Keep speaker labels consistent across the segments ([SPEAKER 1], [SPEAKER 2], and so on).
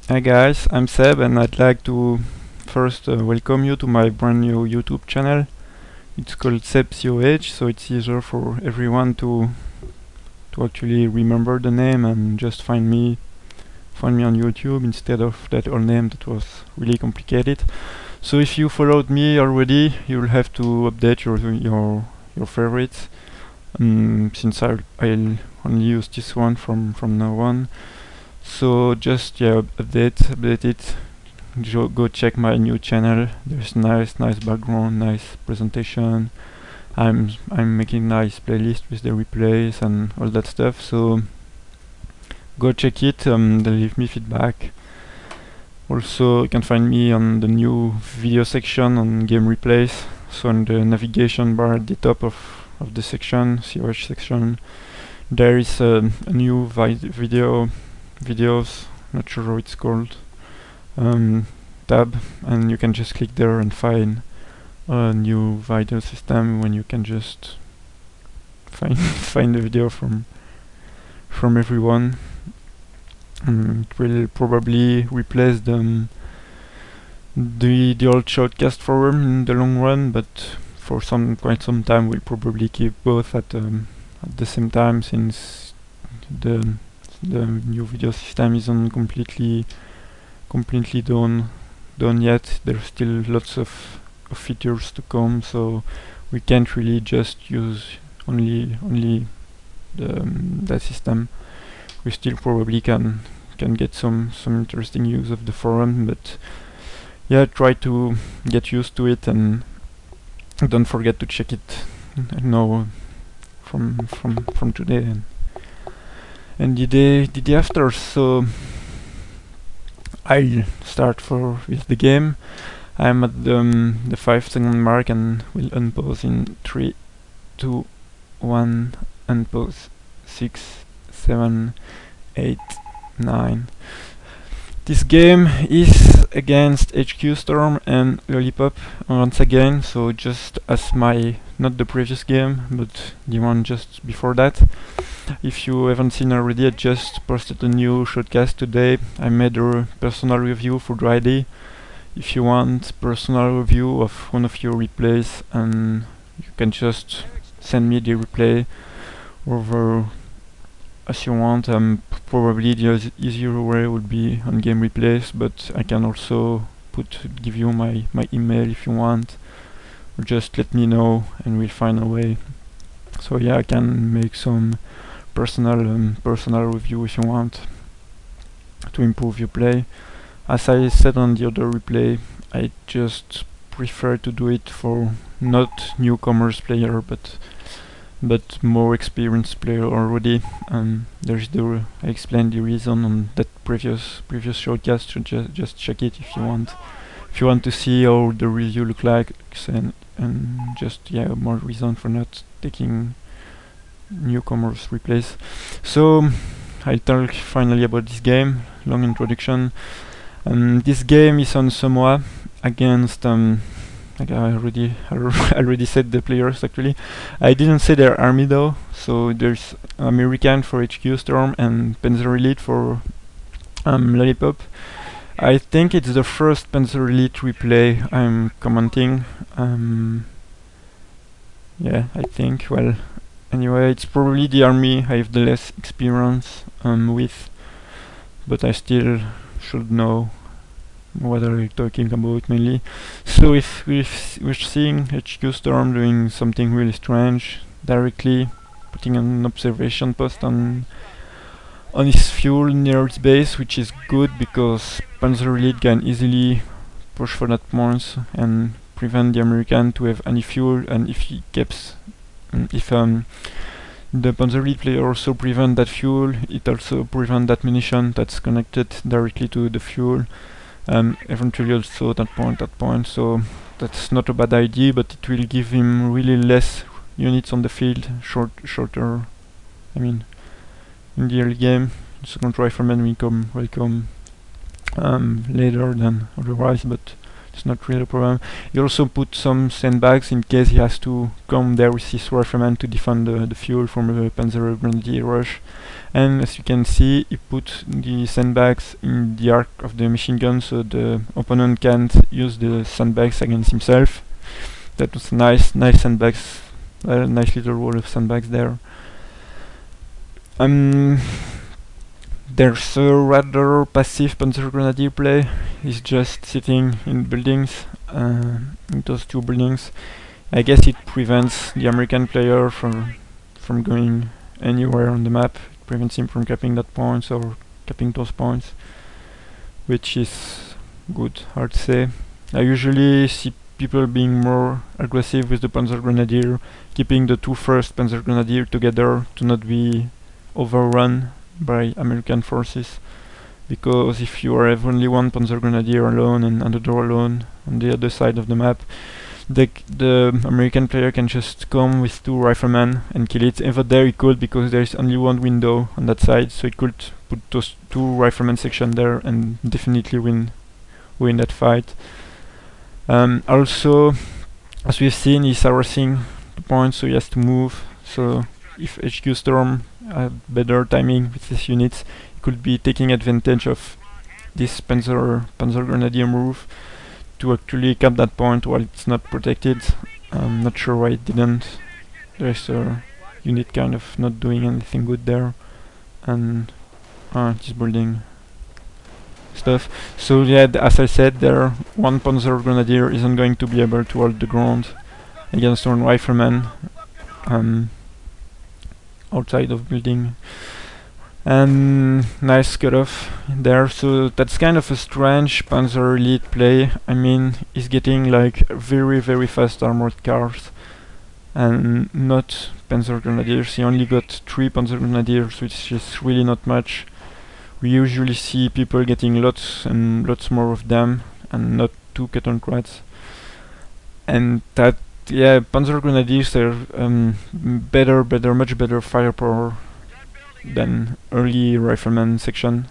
[SPEAKER 1] Hi guys, I'm Seb and I'd like to first welcome you to my brand new YouTube channel. It's called SEBCOH, so it's easier for everyone to actually remember the name and just find me on YouTube instead of that old name that was really complicated. So if you followed me already, you'll have to update your favorites. Since I'll only use this one from now on. So just update it. Go check my new channel. There's nice background, nice presentation. I'm making nice playlist with the replays and all that stuff. So go check it. Then leave me feedback. Also, you can find me on the new video section on game replays. So on the navigation bar at the top of the section, COH section, there is a new videos, not sure how it's called, tab, and you can just click there and find a new video system when you can just find the video from everyone. It will probably replace the old shortcast forum in the long run, but for quite some time we'll probably keep both at the same time, since the new video system isn't completely done yet. There's still lots of features to come, so we can't really just use only that system. We still probably can get some interesting use of the forum, but yeah, try to get used to it and don't forget to check it now from today and the day after. So I'll start with the game. I'm at the 5-second mark and will unpause in 3, 2, 1, unpause. 6, 7, 8, 9. This game is against HQstorm and Lollipop once again, so just as not the previous game, but the one just before that. If you haven't seen already, I just posted a new shortcast today. I made a personal review for Friday. If you want personal review of one of your replays, and you can just send me the replay over as you want. Probably the easier way would be on game replays, but I can also give you my email if you want, or just let me know and we'll find a way. So yeah, I can make some personal review if you want to improve your play. As I said on the other replay, I just prefer to do it for not newcomers player, but more experienced player already. I explained the reason on that previous showcast, so just check it if you want to see how the review look like, and just more reason for not taking newcomers replays. So I'll talk finally about this game. Long introduction. This game is on Semois against like I already said the players. Actually, I didn't say their army though. So there's American for HQstorm and Panzer Elite for Lollipop. I think it's the first Panzer Elite replay I'm commenting. Yeah, I think. Well, anyway, it's probably the army I have the less experience with, but I still should know what are we talking about mainly. So if we're seeing HQstorm doing something really strange, directly putting an observation post on his fuel near its base, which is good because Panzer Elite can easily push for that points and prevent the American to have any fuel. And if he keeps the Panzer Elite player also prevent that fuel, it also prevent that munition that's connected directly to the fuel. Eventually also that point, so that's not a bad idea, but it will give him really less units on the field, shorter. I mean, in the early game, second rifleman will come later than otherwise, but it's not really a problem. He also put some sandbags in case he has to come there with his rifleman to defend the fuel from a Panzer Grenadier rush. and as you can see, he put the sandbags in the arc of the machine gun, so the opponent can't use the sandbags against himself. That was nice sandbags, nice little wall of sandbags there. There's a rather passive Panzer Grenadier play. He's just sitting in buildings, in those two buildings. I guess it prevents the American player from going anywhere on the map. It prevents him from capping that points or capping those points, which is good, hard to say. I usually see people being more aggressive with the Panzer Grenadier, keeping the two first Panzer Grenadier together to not be overrun by American forces, because if you have only one Panzer Grenadier alone and another alone on the other side of the map, the American player can just come with two riflemen and kill it. Even there he could, because there is only one window on that side, so he could put those two riflemen section there and definitely win that fight. Also, as we've seen, he's harassing the point, so he has to move. So if HQstorm had better timing with his units, he could be taking advantage of this Panzer Grenadier move to actually cap that point while it's not protected. I'm not sure why it didn't. There's a unit kind of not doing anything good there, and just building stuff. So yeah, as I said, there one Panzer Grenadier isn't going to be able to hold the ground against one rifleman outside of building. And nice cutoff there. So that's kind of a strange Panzer Elite play. I mean, he's getting like very fast armored cars and not Panzer Grenadiers. He only got 3 Panzer Grenadiers, which is really not much. We usually see people getting lots and lots more of them, and not 2 Kettenkrats. And that, yeah, Panzer Grenadiers are much better firepower than early rifleman section.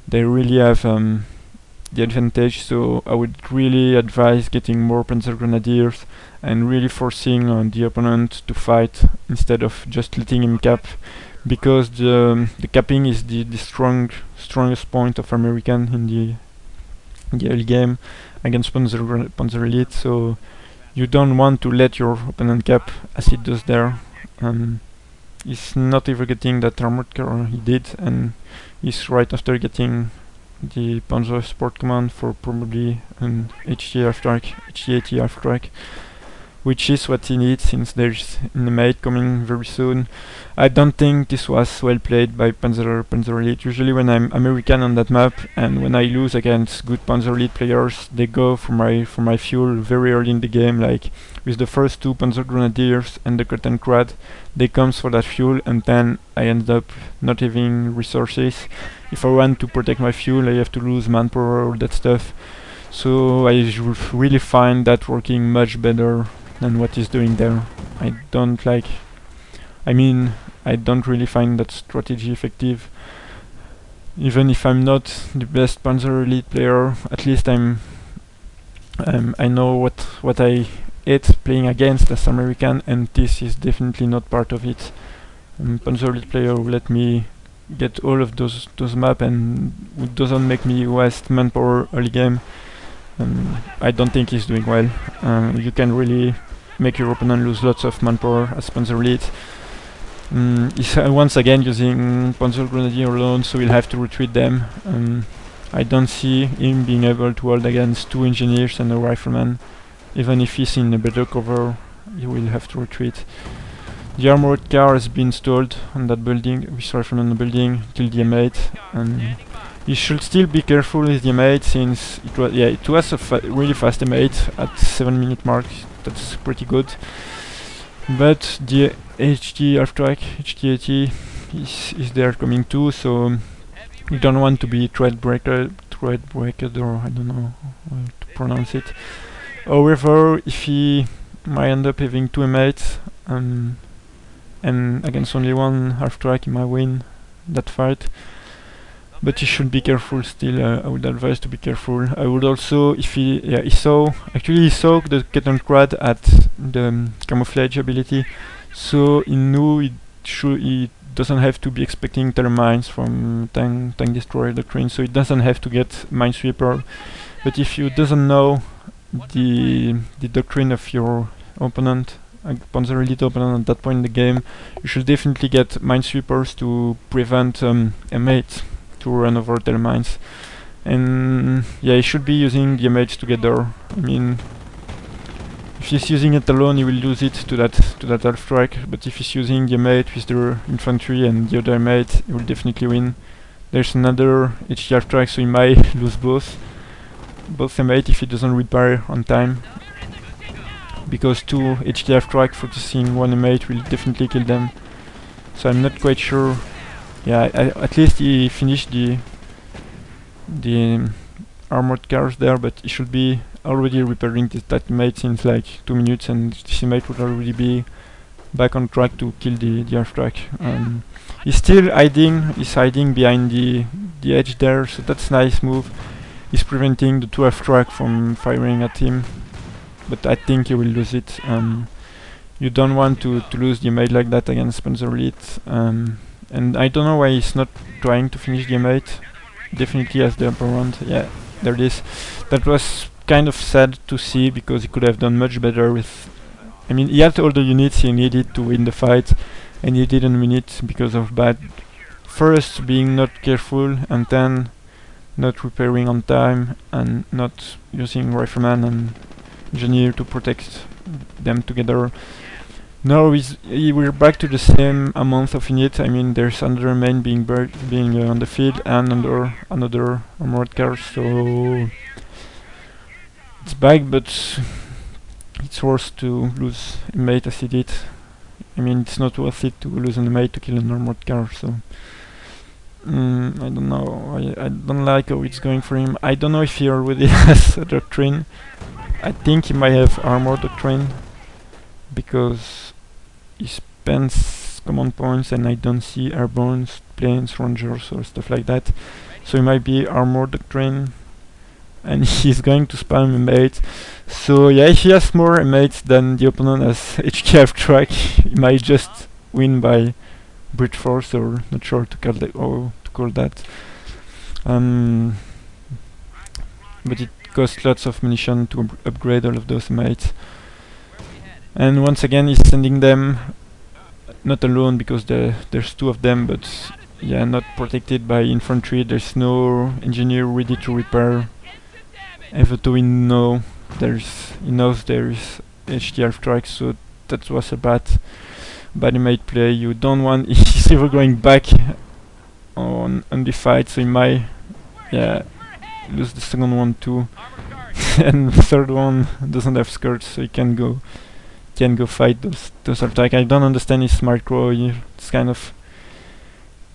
[SPEAKER 1] They really have the advantage, so I would really advise getting more Panzer Grenadiers and really forcing the opponent to fight instead of just letting him cap, because the capping is the strongest point of American in the early game against Panzer Elite, so you don't want to let your opponent cap as it does there. He's not even getting that armored car he did, and he's right after getting the Panzer Sport Command for probably an HT80 half track, which is what he needs since there's an mate coming very soon. I don't think this was well played by Panzer Elite. Usually when I'm American on that map and when I lose against good Panzer Elite players, they go for my fuel very early in the game, like with the first 2 Panzer Grenadiers and the Kettenkrad. They comes for that fuel, and then I end up not having resources. If I want to protect my fuel, I have to lose manpower, all that stuff. So I really find that working much better than what he's doing there. I don't really find that strategy effective. Even if I'm not the best Panzer Elite player, at least I know what I ate playing against as American, and this is definitely not part of it. Panzer Elite player will let me get all of those maps and doesn't make me waste manpower early game. I don't think he's doing well. You can really make your opponent lose lots of manpower as Panzer Elite. He's once again using Panzer Grenadier alone, so he'll have to retreat them. I don't see him being able to hold against 2 engineers and a rifleman. Even if he's in a better cover, he will have to retreat. The armored car has been installed on that building, with rifleman on the building, till the M8, and you should still be careful with the M8 since it was a really fast M8 at 7-minute mark. That's pretty good. But the HT half track, HT80, is there coming too, so you don't want to be threadbreaker, or I don't know how to pronounce it. However, if he might end up having 2 M8 and against only 1 half track, he might win that fight. But you should be careful still. I would advise to be careful. I would also, if he saw the Kettenkrad at the camouflage ability, so he knew he doesn't have to be expecting termites from tank destroyer doctrine, so it doesn't have to get minesweeper. But if you doesn't know the doctrine of your opponent, Panzer Elite opponent at that point in the game, you should definitely get minesweepers to prevent M8 to run over their mines. And yeah, he should be using the M8 together. I mean, if he's using it alone, he will lose it to that half track. But if he's using the M8 with the infantry and the other M8, he will definitely win. There's another HQ half track, so he might lose both M8 if he doesn't repair on time. Because 2 HQ half track focusing 1 M8 will definitely kill them. So I'm not quite sure. Yeah, at least he finished the armored cars there, but he should be already repairing that mate since like 2 minutes, and this mate would already be back on track to kill the half track. He's still hiding. He's hiding behind the edge there, so that's a nice move. He's preventing the 2 half track from firing at him, but I think he will lose it. You don't want to lose the mate like that against Panzer Elite, and I don't know why he's not trying to finish the mate. Definitely has the upper hand. Yeah, there it is. That was kind of sad to see, because he could have done much better with... I mean, he had all the units he needed to win the fight, and he didn't win it because of bad... First, being not careful, and then not repairing on time, and not using rifleman and engineer to protect them together. Now we're back to the same amount of units. I mean, there's another main being on the field, and another armored car, so it's back, but it's worse to lose a mate as he did. I mean, it's not worth it to lose a mate to kill an armored car, so I don't know. I don't like how it's going for him. I don't know if he already has a doctrine. I think he might have armor doctrine, because he spends command points and I don't see airborne planes, rangers or stuff like that. So he might be armor doctrine, and he's going to spam M8. So yeah, if he has more M8s than the opponent has HQF track, he might just win by brute force, or not sure to call that. But it costs lots of munition to upgrade all of those M8s. And once again, he's sending them not alone, because there's 2 of them, but yeah, not protected by infantry. There's no engineer ready to repair. Even though he knows there's HTR tracks, so that was a bad made play. You don't want... he's ever going back on the fight, so he might lose the second one too. And the third one doesn't have skirts, so he can go fight those attacks. I don't understand his micro. It's kind of...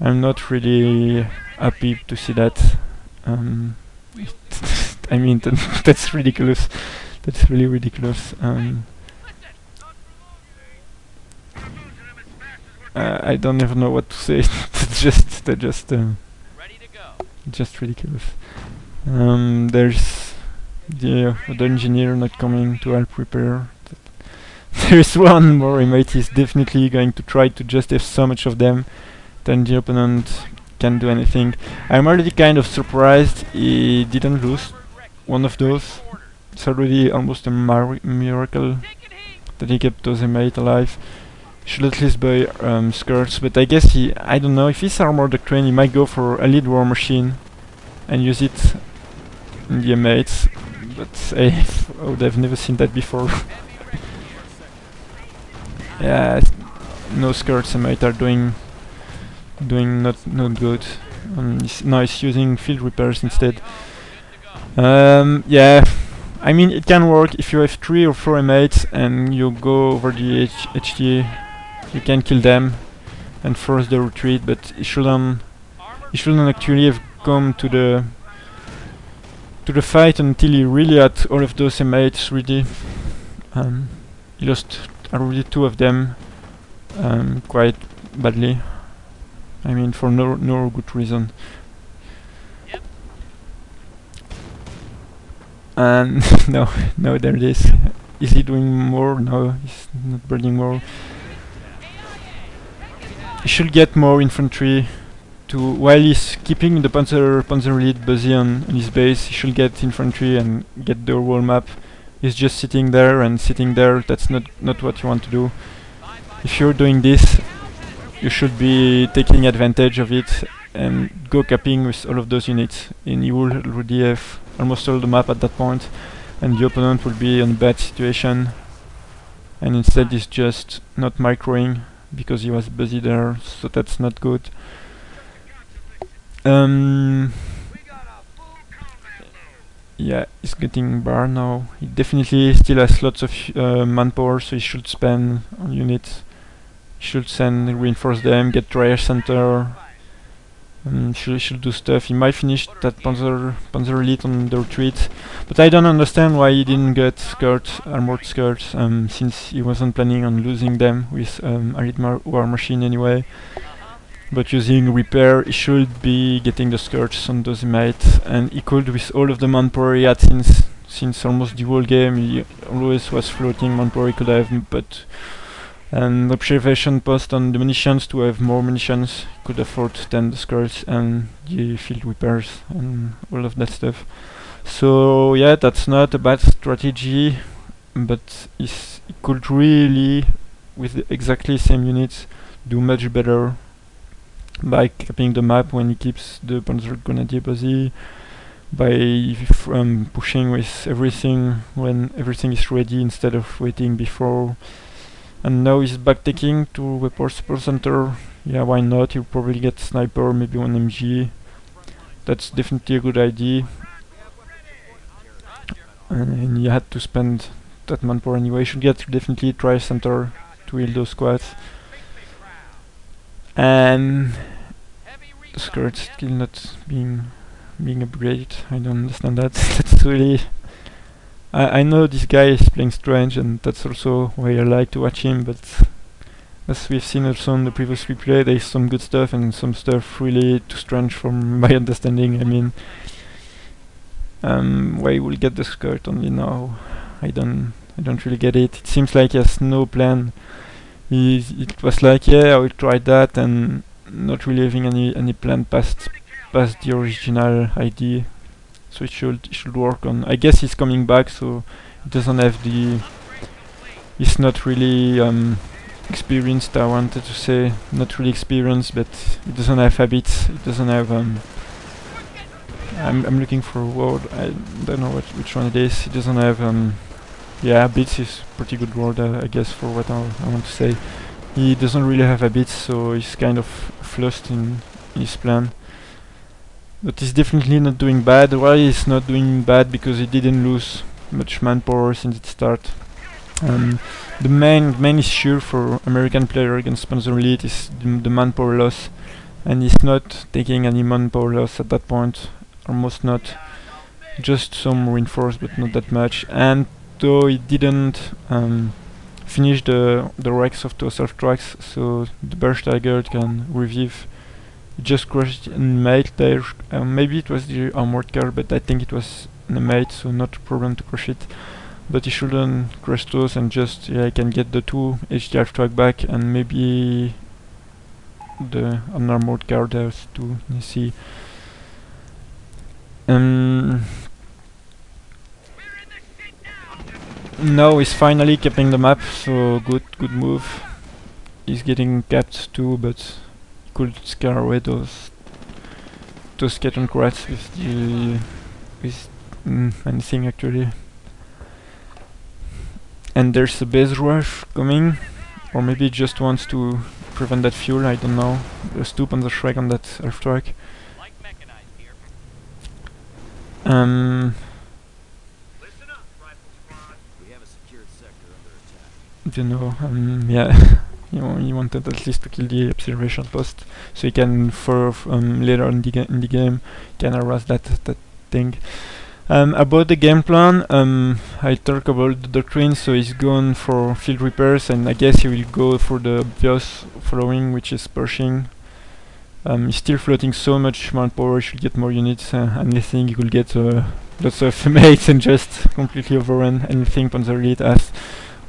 [SPEAKER 1] I'm not really happy to see that. I mean, that's ridiculous. That's really ridiculous. I don't even know what to say. That's just ridiculous. There's the other engineer not coming to help repair. There's one more inmate. He's definitely going to try to just have so much of them then the opponent can't do anything. I'm already kind of surprised he didn't lose one of those. It's already almost a miracle that he kept those inmates alive. Should at least buy skirts, but I guess I don't know, if he's armored doctrine, he might go for a lead war machine and use it in the inmates, but I would have never seen that before. Yeah, no skirts inmates are doing not good. Now he's using field repairs instead. Yeah, I mean, it can work if you have 3 or 4 inmates and you go over the HT. You can kill them and force the retreat, but he shouldn't actually have come to the fight until he really had all of those inmates ready. He lost already 2 of them quite badly. I mean, for no good reason. Yep. And no, there it is. Is he doing more? No, he's not burning more. he should get more infantry to, while he's keeping the Panzer Elite busy on his base, he should get infantry and get the whole map. He's just sitting there and sitting there. That's not what you want to do. If you're doing this, you should be taking advantage of it and go capping with all of those units. And you will already have almost all the map at that point, and the opponent will be in a bad situation. And instead he's just not microing because he was busy there, so that's not good. Yeah, he's getting bar now. He definitely still has lots of manpower, so he should spend on units. He should send reinforce them, get Triage Center. Should do stuff. He might finish that Panzer Elite on the retreat, but I don't understand why he didn't get armored skirts, since he wasn't planning on losing them with Elite War Machine anyway. But using repair, he should be getting the skirts on those he might, and he could with all of the manpower he had since almost the whole game. He always was floating manpower he could have, but an observation post on the munitions to have more munitions. He could afford then the skirts and the field repairs and all of that stuff. So yeah, that's not a bad strategy, but he could really, with the exactly same units, do much better by capping the map when he keeps the Panzer Grenadier busy, by pushing with everything when everything is ready instead of waiting before. And now he's backtaking to Weapon Support Center. Yeah, why not? He'll probably get sniper, maybe one MG. That's definitely a good idea. And he had to spend that manpower anyway. He should get definitely Triage Center to heal those squads. And the skirt's still not being upgraded. I don't understand that. That's really... I know this guy is playing strange, and that's also why I like to watch him, but as we've seen also in the previous replay, there's some good stuff and some stuff really too strange from my understanding. I mean, why we'll get the skirt only now? I don't really get it. It seems like he has no plan. It was like, yeah, I will try that, and not really having any plan past the original idea. So it should work on. I guess he's coming back, so he doesn't have the. He's not really experienced. I wanted to say not really experienced, but he doesn't have habits. He doesn't have. I'm looking for a word. I don't know which one it is. He doesn't have. Yeah, habits is pretty good word, I guess, for what I want to say. He doesn't really have habits, so he's kind of lost in his plan. But he's definitely not doing bad. Why he's not doing bad? Because he didn't lose much manpower since the start. The main issue for American player against Panzer Elite is the manpower loss, and he's not taking any manpower loss at that point. Almost not. Just some reinforced, but not that much. And though he didn't finish the wrecks of those self-tracks, so the Bergsteiger can revive. He just crashed in mate there. Maybe it was the armored car, but I think it was in a mate, so not a problem to crash it. But he shouldn't crash those, and just I can get the 2 HDR track back, and maybe the unarmored car there too. You see. Now he's finally capping the map, so good move. He's getting capped too, but could scare away those Scaton crats with anything actually. And there's a base rush coming, or maybe it just wants to prevent that fuel. I don't know. There's 2 Panzer Shrek on that half track. You know, yeah. He wanted at least to kill the observation post, so he can later in the game can harass that thing. About the game plan, I talk about the doctrine, so he's gone for field repairs, and I guess he will go for the obvious following, which is Pershing. He's still floating so much manpower, he should get more units, and I think he could get lots of mates and just completely overrun anything Panzer Elite has.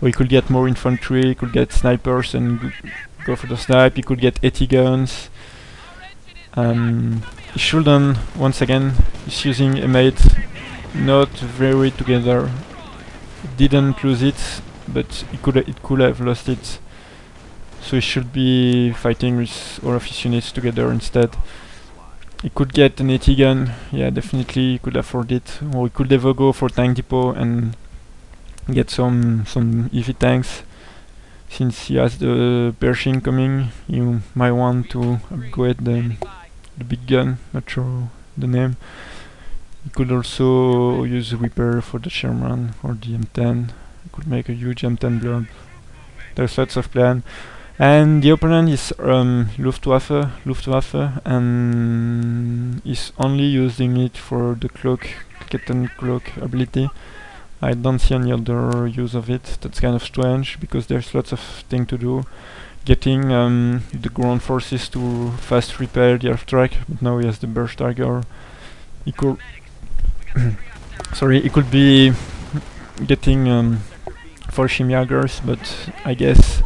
[SPEAKER 1] Or he could get more infantry, he could get snipers and go for the snipe. He could get 80 guns. He shouldn't. Once again, he's using a mate not very together. Didn't lose it, but it could have lost it. So he should be fighting with all of his units together instead. He could get an 80 gun, yeah, definitely he could afford it. Or he could ever go for tank depot and get some heavy tanks. Since he has the Pershing coming, you might want to upgrade the big gun, not sure the name. You could also use the Reaper for the Sherman or the M10. You could make a huge M10 blob. There's lots of plan. And the opponent is Luftwaffe, and is only using it for the cloak, Kitten cloak ability. I don't see any other use of it. That's kind of strange because there's lots of things to do. Getting the ground forces to fast repair the airstrike, but now he has the burst dagger. He could sorry, he could be getting 4 Shimjagers, but I guess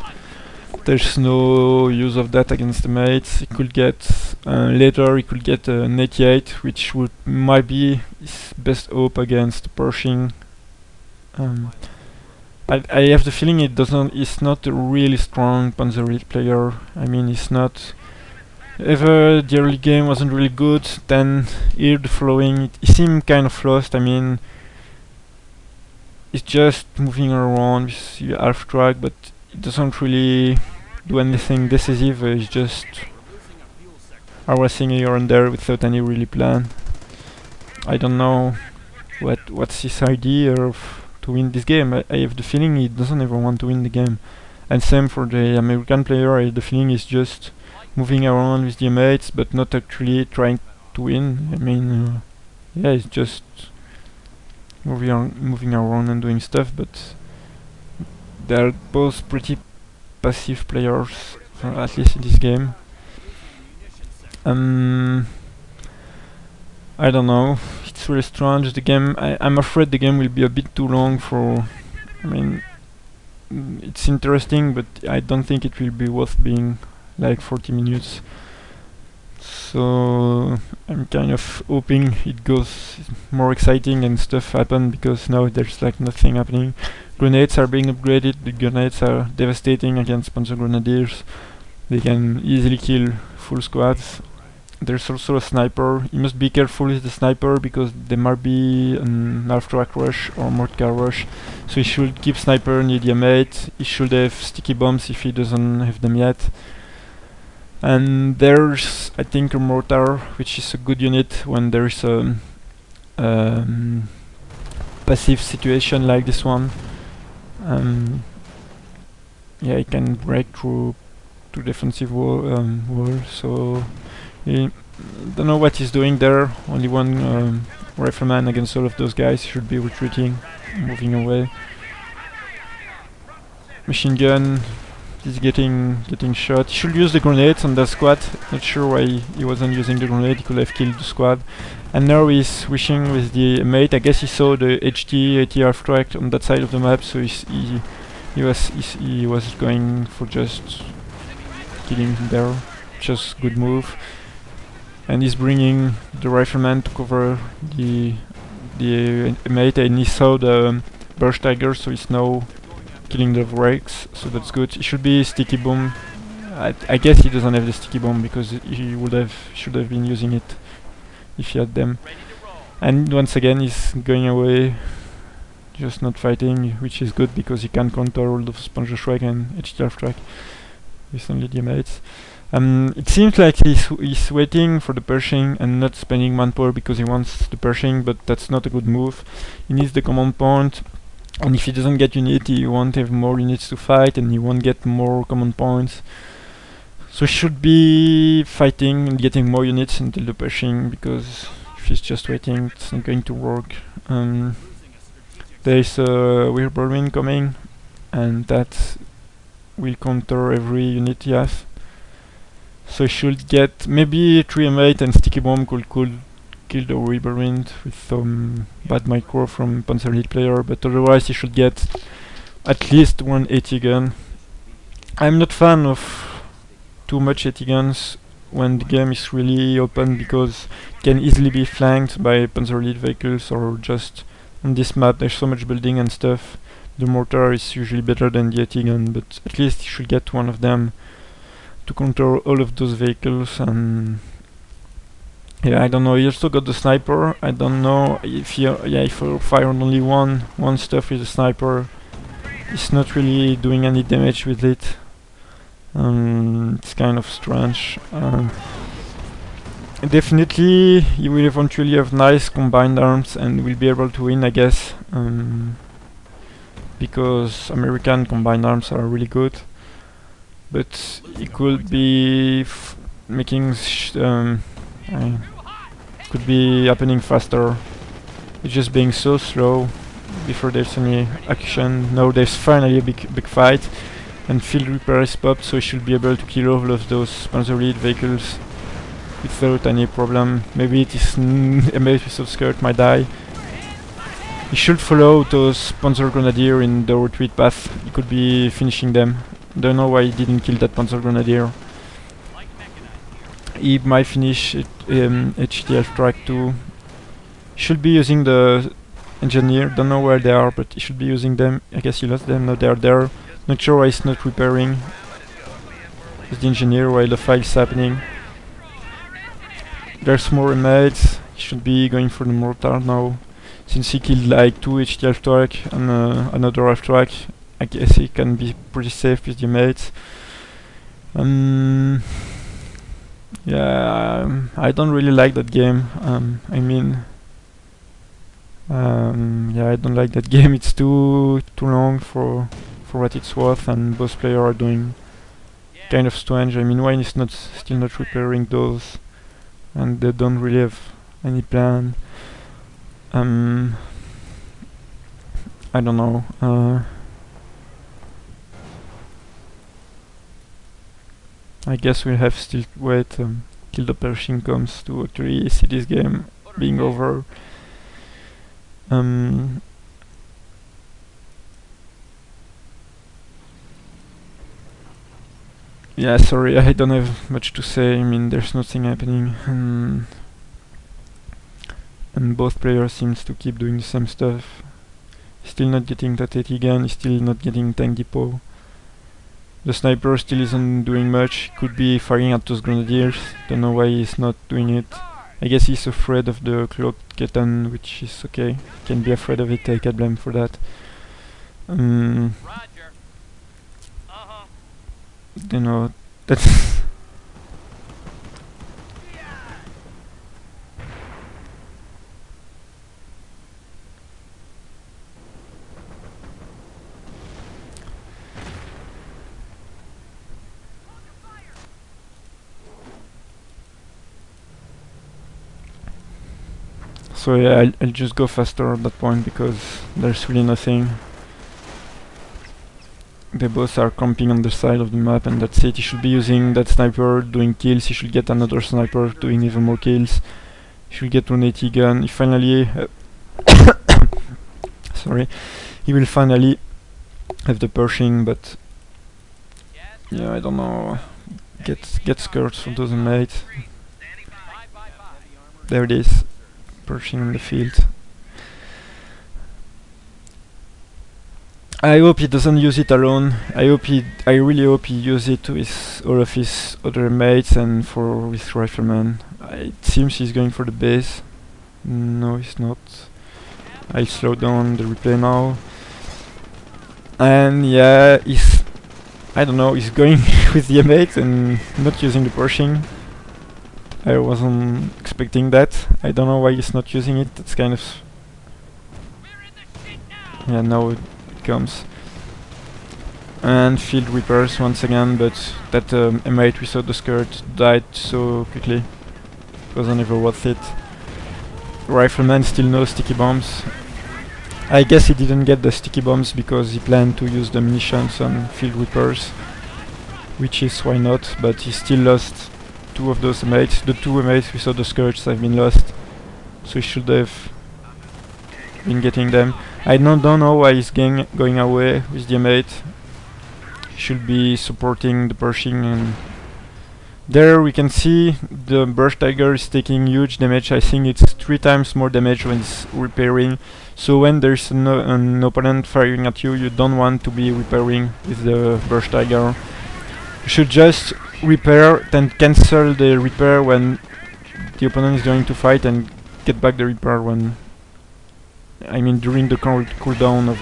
[SPEAKER 1] there's no use of that against the mates. He could get later. He could get an 88, which might be his best hope against the Pershing. I have the feeling he's not a really strong Panzer player. I mean, he's not. Ever the early game wasn't really good. Then here the following, he seemed kind of lost. I mean, he's just moving around with the half track, but it doesn't really do anything decisive. He's just harassing here and there without any really plan. I don't know what's his idea of to win this game. I have the feeling he doesn't ever want to win the game. And same for the American player. I have the feeling he's just moving around with the mates, but not actually trying to win. I mean, yeah, he's just moving around and doing stuff, but they're both pretty passive players, at least in this game. I don't know. It's really strange. The game. I'm afraid the game will be a bit too long for. I mean, it's interesting, but I don't think it will be worth being like 40 minutes. So I'm kind of hoping it goes more exciting and stuff happen, because now there's like nothing happening. Grenades are being upgraded. The grenades are devastating against Panzer Grenadiers. They can easily kill full squads. There's also a sniper. You must be careful with the sniper because there might be an half-track rush or mortar rush. So he should keep sniper near the mate. He should have sticky bombs if he doesn't have them yet. And there's, I think, a mortar, which is a good unit when there's a passive situation like this one. Yeah, he can break through to defensive wall. So I don't know what he's doing there. Only one rifleman against all of those guys. He should be retreating, moving away. Machine gun. He's getting shot. He should use the grenades on that squad. Not sure why he wasn't using the grenade. He could have killed the squad. And now he's switching with the mate. I guess he saw the HT half track on that side of the map, so he was going for just killing him there. Just good move. And he's bringing the rifleman to cover the mate, and he saw the burst tiger, so he's now killing the wrecks, so that's good. It should be sticky bomb. I guess he doesn't have the sticky bomb because he should have been using it if he had them. And once again he's going away, just not fighting, which is good because he can counter all those Panzer Strike and HT track with only the mates. It seems like he's waiting for the Pershing and not spending manpower because he wants the Pershing, but that's not a good move. He needs the command point. And if he doesn't get unit, he won't have more units to fight, and he won't get more command points. So he should be fighting and getting more units until the Pershing, because if he's just waiting, it's not going to work. There is a whirlwind coming, and that will counter every unit he has. So he should get maybe 3 M8 and sticky bomb could kill the whirlwind with some bad micro from Panzer League player, but otherwise he should get at least one 80 gun. I'm not fan of too much AT guns when the game is really open, because it can easily be flanked by panzer lead vehicles, or just on this map there's so much building and stuff. The mortar is usually better than the AT gun, but at least you should get one of them to counter all of those vehicles. And yeah, I don't know. He also got the sniper. I don't know if if I fired only one stuff with the sniper, it's not really doing any damage with it. It's kind of strange. Definitely, you will eventually have nice combined arms and will be able to win, I guess, because American combined arms are really good. But it could be making could be happening faster. It's just being so slow before there's any action. Now there's finally a big fight, and field repair is popped, so he should be able to kill all of those panzer lead vehicles without any problem. Maybe it is episode skirt might die. He should follow those panzer grenadier in the retreat path. He could be finishing them. Don't know why he didn't kill that panzer grenadier. He might finish it, HTF track too. Should be using the engineer. Don't know where they are, but he should be using them. I guess he lost them. No, they are there. Not sure why he's not repairing with the engineer while the fight is happening. There's more inmates. He should be going for the mortar now, since he killed like 2 HTF track and another F track. I guess he can be pretty safe with the mates. Yeah, I don't really like that game. Yeah, I don't like that game. It's too long for what it's worth, and both players are doing kind of strange. I mean, why is still not repairing those, and they don't really have any plan. I don't know. I guess we'll have still wait till the Pershing comes to actually see this game being over. Yeah, sorry, I don't have much to say. I mean, there's nothing happening, and both players seems to keep doing the same stuff. Still not getting that AT gun, still not getting tank depot. The sniper still isn't doing much. Could be firing at those grenadiers. Don't know why he's not doing it. I guess he's afraid of the cloaked kitten, which is okay. Can be afraid of it, I can blame for that. You know, that's so yeah, I'll just go faster at that point, because there's really nothing. They both are camping on the side of the map, and that's it. He should be using that sniper doing kills. He should get another sniper doing even more kills. He should get one AT gun. He finally sorry, he will finally have the Pershing, but yeah, I don't know. Get skirts for those mates. There it is, Pershing in the field. I hope he doesn't use it alone. I really hope he uses it with all of his other mates and with riflemen. It seems he's going for the base. No, he's not. I'll slow down the replay now. And yeah, I don't know, he's going with the M8 and not using the Pershing. I wasn't expecting that. I don't know why he's not using it. That's kind of... yeah, now it comes. And field repairs once again, but that M8 without the skirt died so quickly. It wasn't ever worth it. Rifleman still no sticky bombs. I guess he didn't get the sticky bombs because he planned to use the munitions on field repairs, which is why not, but he still lost 2 of those M8s. The 2 M8s without the skirts have been lost, so he should have been getting them. I don't know why he's going away with the M8. He should be supporting the Pershing and There we can see the Burst Tiger is taking huge damage. I think it's 3 times more damage when it's repairing. So when there's an opponent firing at you, you don't want to be repairing with the Burst Tiger. You should just repair, then cancel the repair when the opponent is going to fight, and get back the repair when, I mean, during the cooldown of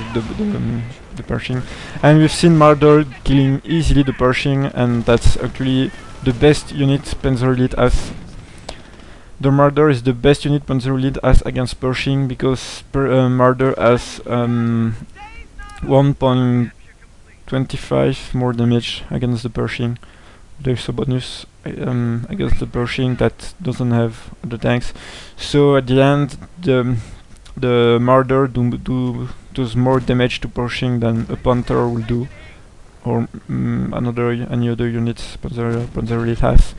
[SPEAKER 1] the Pershing. And we've seen Marder killing easily the Pershing, and that's actually the best unit Panzer Elite has. The Marder is the best unit Panzer Elite has against Pershing, because Marder has 1.25 more damage against the Pershing. There's a bonus against the Pershing that doesn't have the tanks. So at the end, the Marder does more damage to Pershing than a Panther will do, or any other units Panzer Elite has.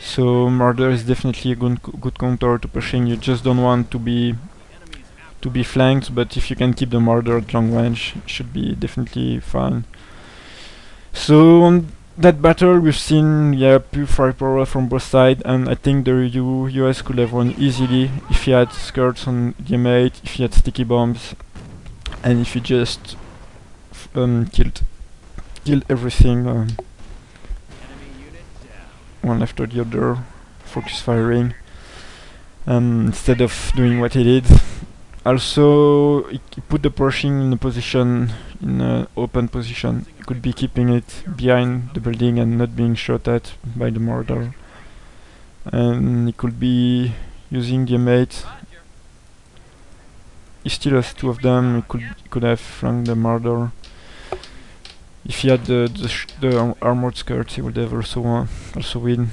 [SPEAKER 1] So Marder is definitely a good counter to Pershing. You just don't want to be flanked, but if you can keep the Marder at long range, it should be definitely fine. So on that battle we've seen pure firepower from both sides, and I think the US could have won easily if he had skirts on the M8, if he had sticky bombs, and if he just killed everything one after the other, focus firing, instead of doing what he did. Also, he put the Pershing in a position, in an open position. He could be keeping it behind the building and not being shot at by the Marder. And he could be using the M8. He still has 2 of them. He could have flanked the Marder. If he had the armored skirts, he would have also win.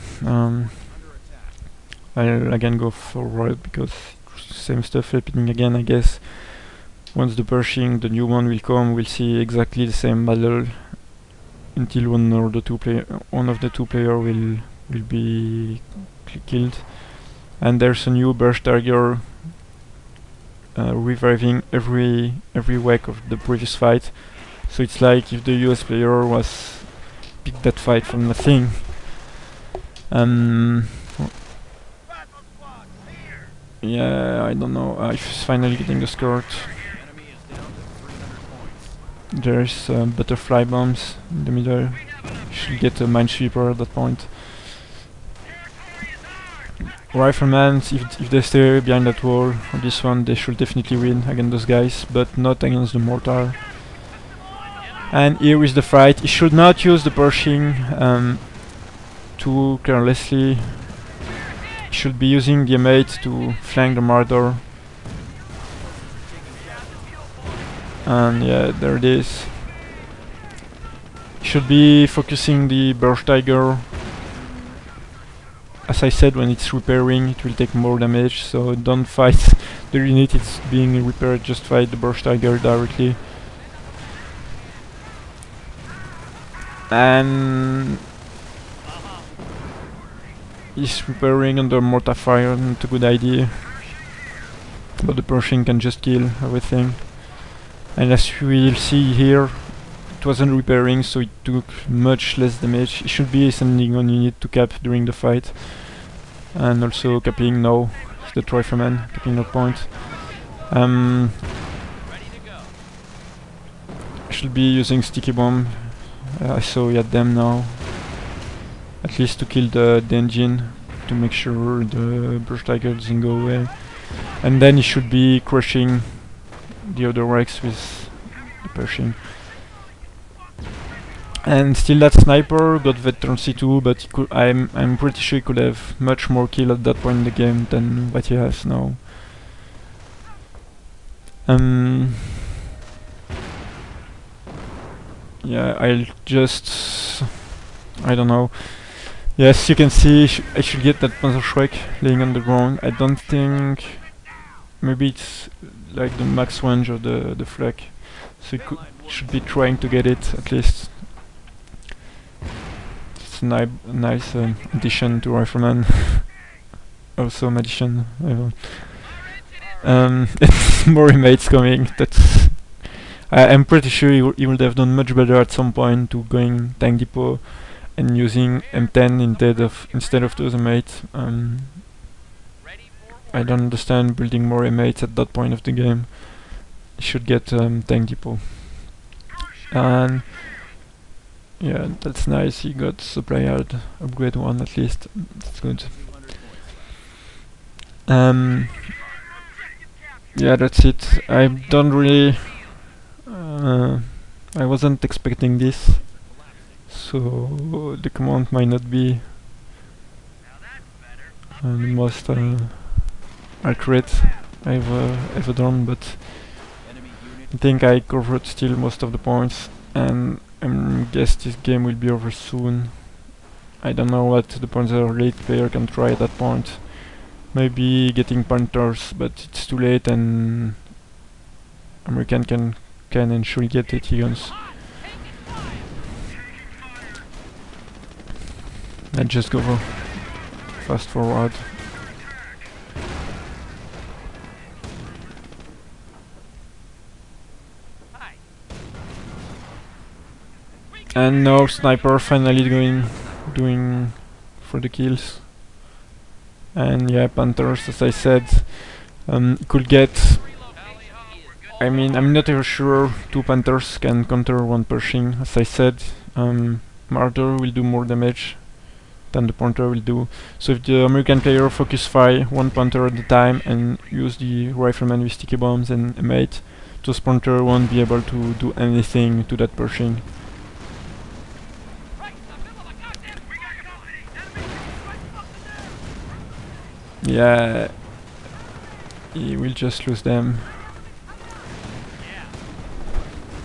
[SPEAKER 1] I'll again go forward because same stuff happening again, I guess. Once the Pershing, the new one, will come, we'll see exactly the same battle until one of the two player will be killed. And there's a new Burst Tiger reviving every whack of the previous fight. So it's like if the US player was picked that fight from nothing. Yeah, I don't know if he's finally getting the skirt. There's butterfly bombs in the middle. You should get a minesweeper at that point. Riflemen, if they stay behind that wall, or this one, they should definitely win against those guys, but not against the mortar. And here is the fight. He should not use the Pershing too carelessly. He should be using the M8 to flank the Marder. And yeah, there it is. He should be focusing the Burst Tiger. As I said, when it's repairing, it will take more damage, so don't fight the unit it's being repaired, just fight the Burst Tiger directly. And he's repairing under mortar fire, not a good idea. But the Pershing can just kill everything. And as we'll see here, it wasn't repairing, so it took much less damage. It should be sending one unit to cap during the fight. And also capping now, the Rifleman, capping that point. Should be using sticky bomb. I saw he had them now. At least to kill the engine, to make sure the Burst Tiger doesn't go away. And then he should be crushing the other Rex with the Pershing. And still that sniper got veteran C2, but he could, I'm pretty sure he could have much more kill at that point in the game than what he has now. Yeah, I'll just... I don't know. Yes, you can see I should get that Panzerschreck laying on the ground. I don't think... Maybe it's like the max range of the flak. So you should be trying to get it at least. It's a nice addition to Rifleman. Also an addition. More inmates coming. That's... I'm pretty sure he would have done much better at some point to going tank depot and using M10 instead of those M8. I don't understand building more M8s at that point of the game. You should get tank depot. And yeah, that's nice. He got supply yard upgrade 1 at least. That's good. Yeah, that's it. I don't really. I wasn't expecting this, so the command might not be the most accurate I've ever done, but I think I covered still most of the points, and I guess this game will be over soon. I don't know what the Panzer late player can try at that point. Maybe getting Panthers, but it's too late, and American can and should get AT guns. And just go fast forward. And now sniper finally doing for the kills. And yeah, Panthers, as I said, could get. I mean, I'm not even sure 2 Panthers can counter 1 Pershing. As I said, Martyr will do more damage than the Panther will do. So if the American player focus fire 1 Panther at a time and use the Rifleman with sticky bombs and M8, those Panther won't be able to do anything to that Pershing. Yeah, he will just lose them.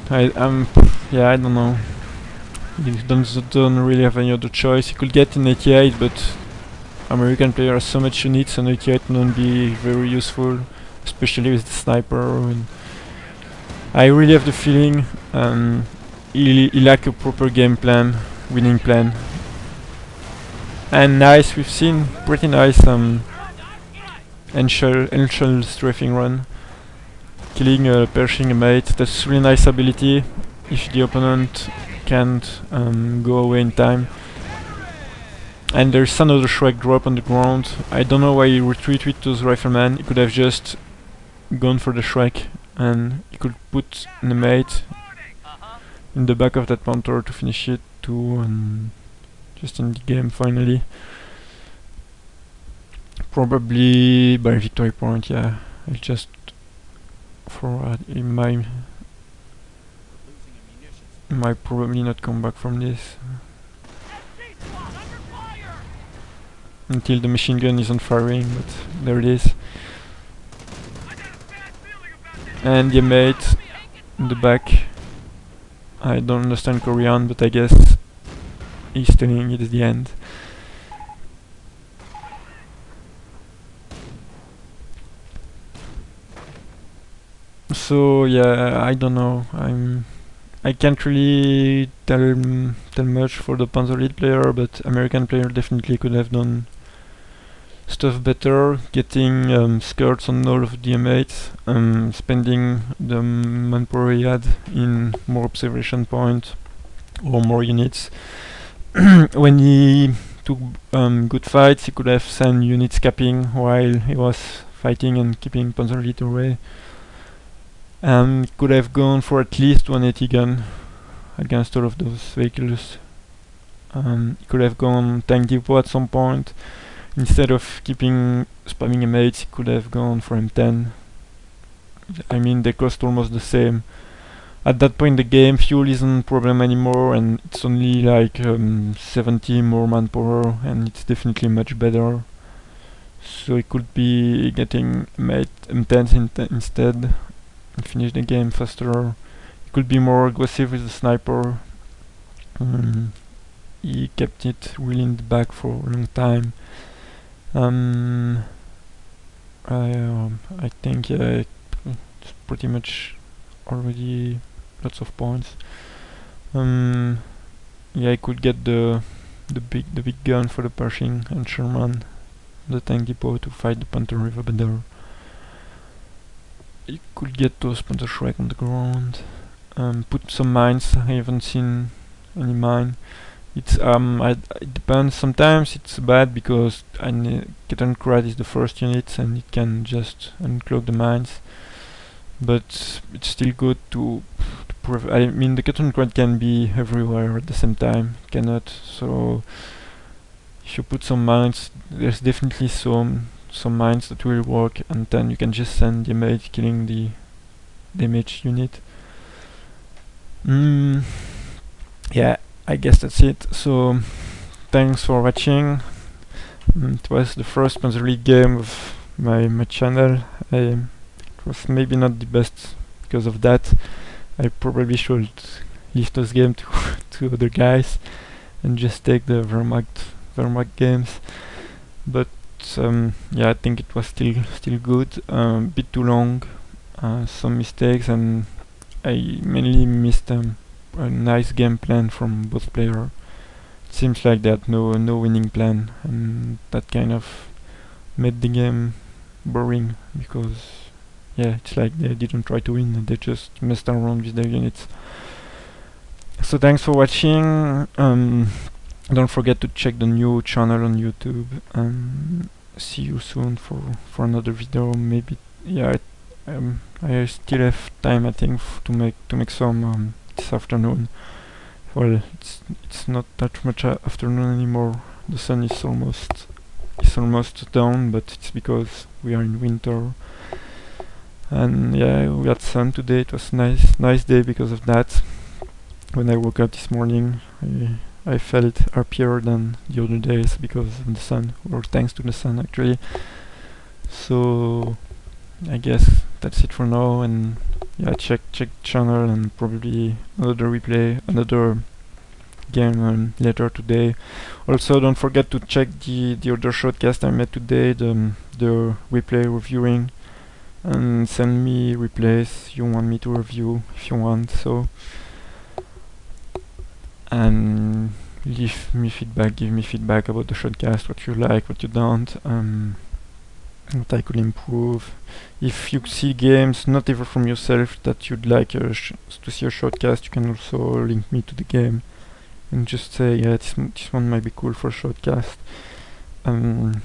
[SPEAKER 1] I don't know. He don't really have any other choice. He could get an 88, but American player has so much units, and 88 won't be very useful, especially with the sniper. And I really have the feeling he lack a proper game plan, winning plan. And nice, we've seen pretty nice Enshell strafing run, killing a Pershing mate. That's really nice ability if the opponent can't go away in time. And there's another Shrek drop on the ground. I don't know why he retreated with those riflemen. He could have just gone for the Shrek, and he could put the mate in the back of that Panther to finish it too, and just in the game finally. Probably by victory point, yeah. I'll just forward. He might probably not come back from this until the machine gun isn't firing, but there it is. And the mate in the back. I don't understand Korean, but I guess he's telling it at the end. So yeah, I don't know. I can't really tell much for the Panzer lead player, but American player definitely could have done stuff better, getting skirts on all of the M8, spending the manpower he had in more observation point or more units. When he took good fights, he could have sent units capping while he was fighting and keeping Panzer lead away. Could have gone for at least 180 gun against all of those vehicles. Could have gone tank depot at some point. Instead of spamming M8, he could have gone for M10. I mean, they cost almost the same. At that point in the game, fuel isn't a problem anymore, and it's only like 70 more manpower, and it's definitely much better. So he could be getting M10s instead and finish the game faster. He could be more aggressive with the sniper. He kept it really in the back for a long time. I think it's pretty much already lots of points. Yeah, I could get the big gun for the Pershing and Sherman, the tank depot to fight the Panther River better. You could get those Panther Shrek on the ground. Put some mines. I haven't seen any mine. It's it depends. Sometimes it's bad because Cut and Crad is the first unit and it can just unclog the mines. But it's still good to I mean, the Cut and Crad can be everywhere at the same time. It cannot. So if you put some mines, there's definitely some mines that will work, and then you can just send damage, killing the damage unit. Yeah, I guess that's it. So thanks for watching. It was the first Panzer League game of my channel. It was maybe not the best because of that. I probably should leave those games to other guys and just take the Wehrmacht games. But yeah, I think it was still good. Bit too long, some mistakes, and I mainly missed a nice game plan from both players. It seems like they had no winning plan, and that kind of made the game boring because yeah, it's like they didn't try to win, they just messed around with their units. So thanks for watching. Don't forget to check the new channel on YouTube, and see you soon for another video. Maybe yeah, I still have time, I think, to make some this afternoon. Well, it's not that much afternoon anymore. The sun is almost down, but it's because we are in winter. And yeah, we had sun today. It was nice day because of that. When I woke up this morning, I felt happier than the other days because of the sun, or thanks to the sun actually. So I guess that's it for now, and yeah, check channel and probably another game later today. Also, don't forget to check the other shotcast I made today, the replay reviewing, and send me replays you want me to review if you want. So, and leave me feedback, give me feedback about the shotcast, what you like, what you don't, what I could improve. If you see games, not even from yourself, that you'd like to see a shotcast, you can also link me to the game and just say, yeah, this one might be cool for a shotcast. And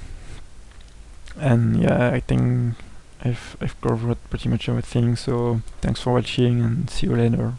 [SPEAKER 1] yeah, I think I've covered pretty much everything. So thanks for watching, and see you later.